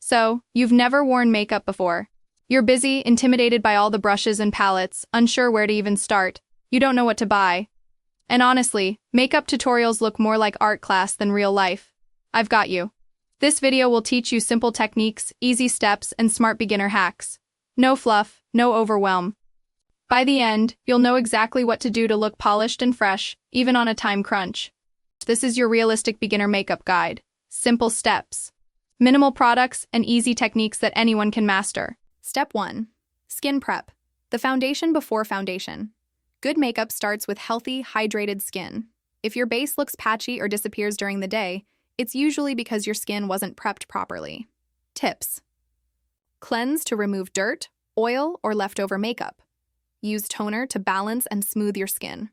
So, you've never worn makeup before. You're busy, intimidated by all the brushes and palettes, unsure where to even start. You don't know what to buy. And honestly, makeup tutorials look more like art class than real life. I've got you. This video will teach you simple techniques, easy steps, and smart beginner hacks. No fluff, no overwhelm. By the end, you'll know exactly what to do to look polished and fresh, even on a time crunch. This is your realistic beginner makeup guide. Simple steps. Minimal products and easy techniques that anyone can master. Step 1. Skin prep. The foundation before foundation. Good makeup starts with healthy, hydrated skin. If your base looks patchy or disappears during the day, it's usually because your skin wasn't prepped properly. Tips. Cleanse to remove dirt, oil, or leftover makeup. Use toner to balance and smooth your skin.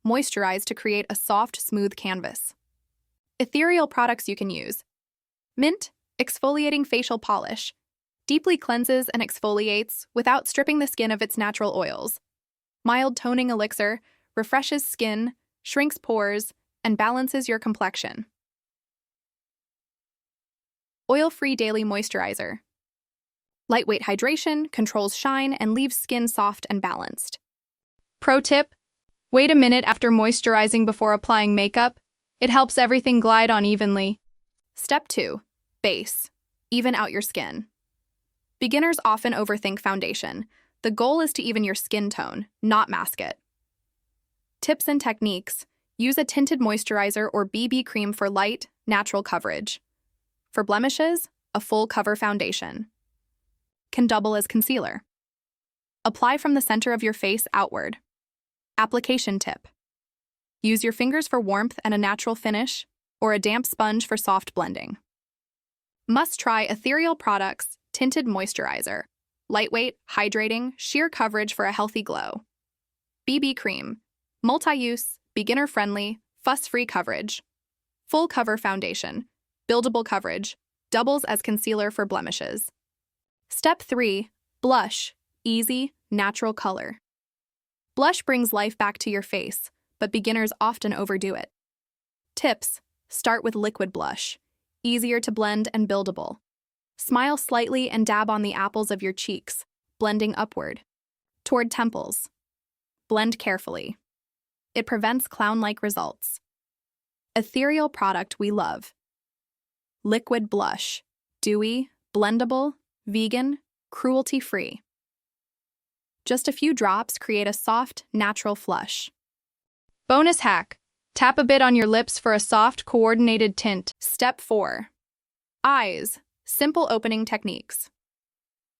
Moisturize to create a soft, smooth canvas. Ethereal products you can use. Mint, exfoliating facial polish. Deeply cleanses and exfoliates without stripping the skin of its natural oils. Mild toning elixir refreshes skin, shrinks pores, and balances your complexion. Oil-free daily moisturizer. Lightweight hydration controls shine and leaves skin soft and balanced. Pro tip: wait a minute after moisturizing before applying makeup. It helps everything glide on evenly. Step 2. Base. Even out your skin. Beginners often overthink foundation. The goal is to even your skin tone, not mask it. Tips and techniques. Use a tinted moisturizer or BB cream for light, natural coverage. For blemishes, a full cover foundation. Can double as concealer. Apply from the center of your face outward. Application tip. Use your fingers for warmth and a natural finish, or a damp sponge for soft blending. Must try ethereal products, tinted moisturizer. Lightweight, hydrating, sheer coverage for a healthy glow. BB cream. Multi-use, beginner-friendly, fuss-free coverage. Full cover foundation. Buildable coverage. Doubles as concealer for blemishes. Step 3. Blush. Easy, natural color. Blush brings life back to your face, but beginners often overdo it. Tips. Start with liquid blush. Easier to blend and buildable. Smile slightly and dab on the apples of your cheeks, blending upward. Toward temples. Blend carefully. It prevents clown-like results. Ethereal product we love. Liquid blush. Dewy, blendable, vegan, cruelty-free. Just a few drops create a soft, natural flush. Bonus hack: tap a bit on your lips for a soft, coordinated tint. Step 4. Eyes. Simple opening techniques.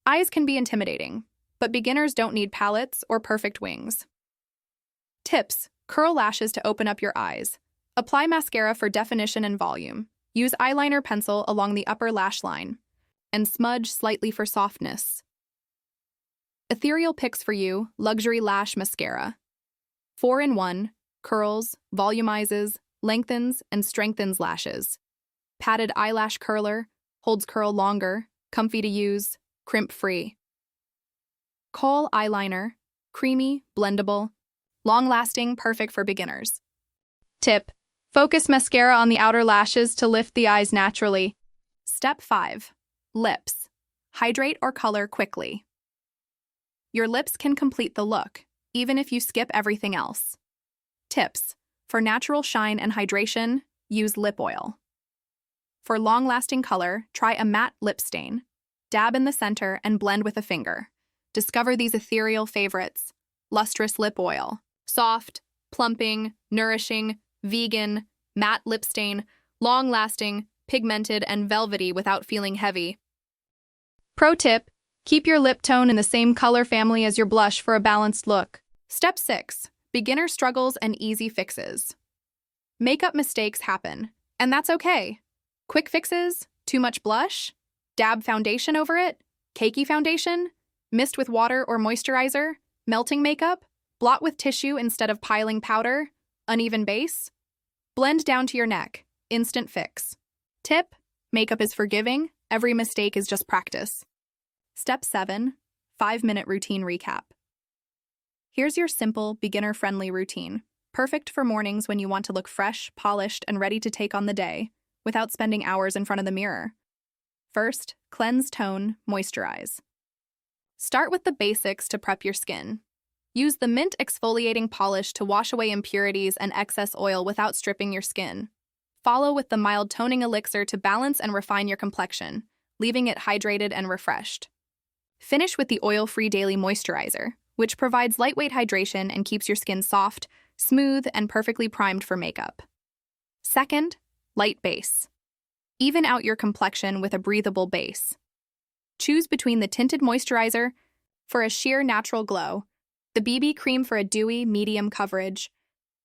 Eyes can be intimidating, but beginners don't need palettes or perfect wings. Tips. Curl lashes to open up your eyes. Apply mascara for definition and volume. Use eyeliner pencil along the upper lash line. And smudge slightly for softness. Ethereal picks for you, luxury lash mascara. 4-in-1, curls, volumizes, lengthens, and strengthens lashes. Padded eyelash curler, holds curl longer, comfy to use, crimp-free. Kohl eyeliner, creamy, blendable, long-lasting, perfect for beginners. Tip: focus mascara on the outer lashes to lift the eyes naturally. Step 5. Lips. Hydrate or color quickly. Your lips can complete the look, even if you skip everything else. Tips. For natural shine and hydration, use lip oil. For long-lasting color, try a matte lip stain. Dab in the center and blend with a finger. Discover these ethereal favorites. Lustrous lip oil. Soft, plumping, nourishing, vegan, matte lip stain, long-lasting, pigmented, and velvety without feeling heavy. Pro tip: keep your lip tone in the same color family as your blush for a balanced look. Step 6. Beginner struggles and easy fixes. Makeup mistakes happen, and that's okay. Quick fixes: too much blush, dab foundation over it, cakey foundation, mist with water or moisturizer, melting makeup, blot with tissue instead of piling powder, uneven base, blend down to your neck, instant fix. Tip: makeup is forgiving, every mistake is just practice. Step 7. 5-minute routine recap. Here's your simple, beginner-friendly routine, perfect for mornings when you want to look fresh, polished, and ready to take on the day, without spending hours in front of the mirror. First, cleanse, tone, moisturize. Start with the basics to prep your skin. Use the mint exfoliating polish to wash away impurities and excess oil without stripping your skin. Follow with the mild toning elixir to balance and refine your complexion, leaving it hydrated and refreshed. Finish with the oil-free daily moisturizer, which provides lightweight hydration and keeps your skin soft, smooth, and perfectly primed for makeup. Second, light base. Even out your complexion with a breathable base. Choose between the tinted moisturizer for a sheer natural glow, the BB cream for a dewy, medium coverage,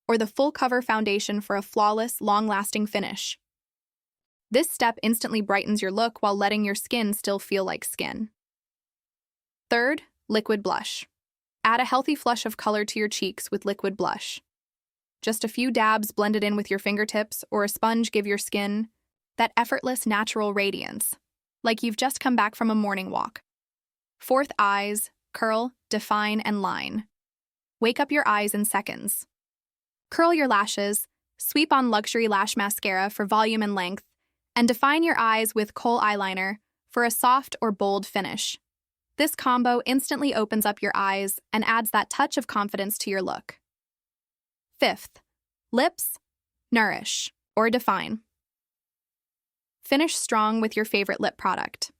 or the full cover foundation for a flawless, long-lasting finish. This step instantly brightens your look while letting your skin still feel like skin. Third, liquid blush. Add a healthy flush of color to your cheeks with liquid blush. Just a few dabs blended in with your fingertips or a sponge give your skin that effortless natural radiance, like you've just come back from a morning walk. Fourth, eyes, curl, define, and line. Wake up your eyes in seconds. Curl your lashes, sweep on luxury lash mascara for volume and length, and define your eyes with kohl eyeliner for a soft or bold finish. This combo instantly opens up your eyes and adds that touch of confidence to your look. Fifth, lips, nourish, or define. Finish strong with your favorite lip product.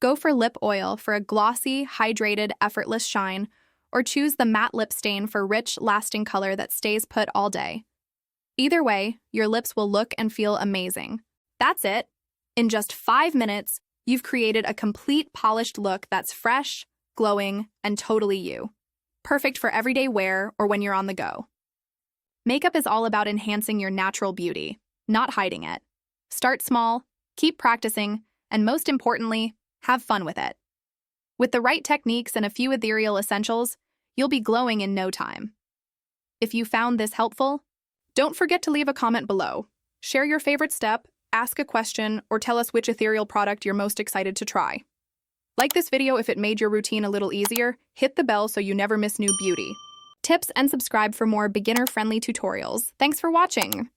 Go for lip oil for a glossy, hydrated, effortless shine, or choose the matte lip stain for rich, lasting color that stays put all day. Either way, your lips will look and feel amazing. That's it. In just 5 minutes, you've created a complete polished look that's fresh, glowing, and totally you. Perfect for everyday wear or when you're on the go. Makeup is all about enhancing your natural beauty, not hiding it. Start small, keep practicing, and most importantly, have fun with it. With the right techniques and a few ethereal essentials, you'll be glowing in no time. If you found this helpful, don't forget to leave a comment below. Share your favorite step, ask a question, or tell us which ethereal product you're most excited to try. Like this video if it made your routine a little easier, hit the bell so you never miss new beauty tips, and subscribe for more beginner-friendly tutorials. Thanks for watching!